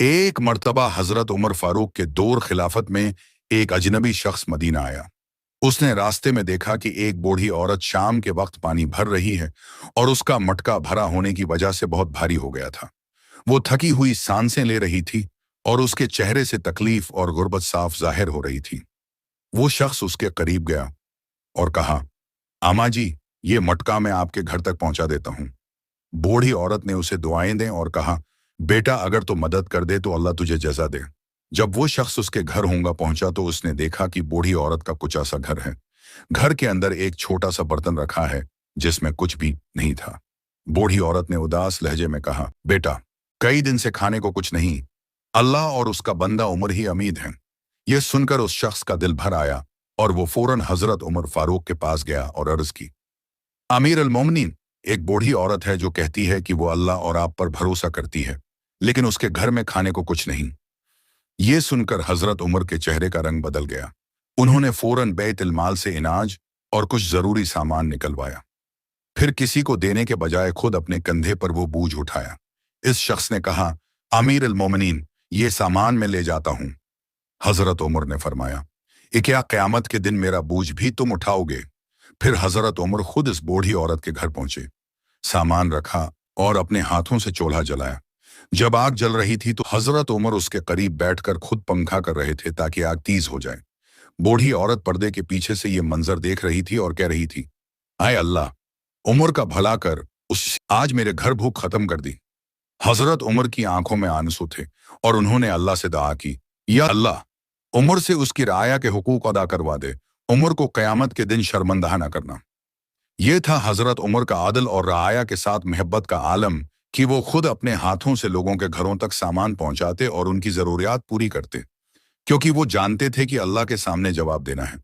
ایک مرतबा हजरत उमर फारूक के दौर खिलाफत में एक अजनबी शख्स मदीना आया। उसने रास्ते में देखा कि एक बूढ़ी औरत शाम के वक्त पानी भर रही है और उसका मटका भरा होने की वजह से बहुत भारी हो गया था। वो थकी हुई सांसें ले रही थी और उसके चेहरे से तकलीफ और गुर्बत साफ जाहिर हो रही थी। वो शख्स उसके करीब गया और कहा, आमा जी, ये मटका मैं आपके घर तक पहुंचा देता हूं। बूढ़ी औरत ने उसे दुआएं दें और कहा, बेटा, अगर तो मदद कर दे तो अल्लाह तुझे जजा दे। जब वो शख्स उसके घर होंगा पहुंचा तो उसने देखा कि बूढ़ी औरत का कुचा सा घर है। घर के अंदर एक छोटा सा बर्तन रखा है जिसमें कुछ भी नहीं था। बूढ़ी औरत ने उदास लहजे में कहा, बेटा, कई दिन से खाने को कुछ नहीं, अल्लाह और उसका बंदा उमर ही उम्मीद है। यह सुनकर उस शख्स का दिल भर आया और वो फौरन हजरत उमर फारूक के पास गया और अर्ज की, अमीर अल मोमिनीन, एक बूढ़ी औरत है जो कहती है कि वो अल्लाह और आप पर भरोसा करती है, लेकिन उसके घर में खाने को कुछ नहीं। ये सुनकर हजरत उमर के चेहरे का रंग बदल गया। उन्होंने फौरन बैतुल माल से इनाज और कुछ जरूरी सामान निकलवाया। फिर किसी को देने के बजाय खुद अपने कंधे पर वो बोझ उठाया। इस शख्स ने कहा, अमीर अल मोमिनीन, ये सामान मैं ले जाता हूं। हजरत उमर ने फरमाया, क्या क़यामत के दिन मेरा बोझ भी तुम उठाओगे? फिर हजरत उमर खुद इस बूढ़ी औरत के घर पहुंचे, सामान रखा और अपने हाथों से चूल्हा जलाया। जब आग जल रही थी तो हजरत उमर उसके करीब बैठकर खुद पंखा कर रहे थे ताकि आग तेज हो जाए। बूढ़ी औरत पर्दे के पीछे से ये मंजर देख रही थी और कह रही थी, आए अल्लाह, उमर का भला कर, उस आज मेरे घर भूख खत्म कर दी। हजरत उमर की आंखों में आंसू थे और उन्होंने अल्लाह से दुआ की, या अल्लाह, उमर से उसकी राया के हुकूक अदा करवा दे, उमर को क़यामत के दिन शर्मंदा न करना। ये था हजरत उमर का आदल और राया के साथ मोहब्बत का आलम कि वो खुद अपने हाथों से लोगों के घरों तक सामान पहुंचाते और उनकी जरूरियात पूरी करते, क्योंकि वो जानते थे कि अल्लाह के सामने जवाब देना है।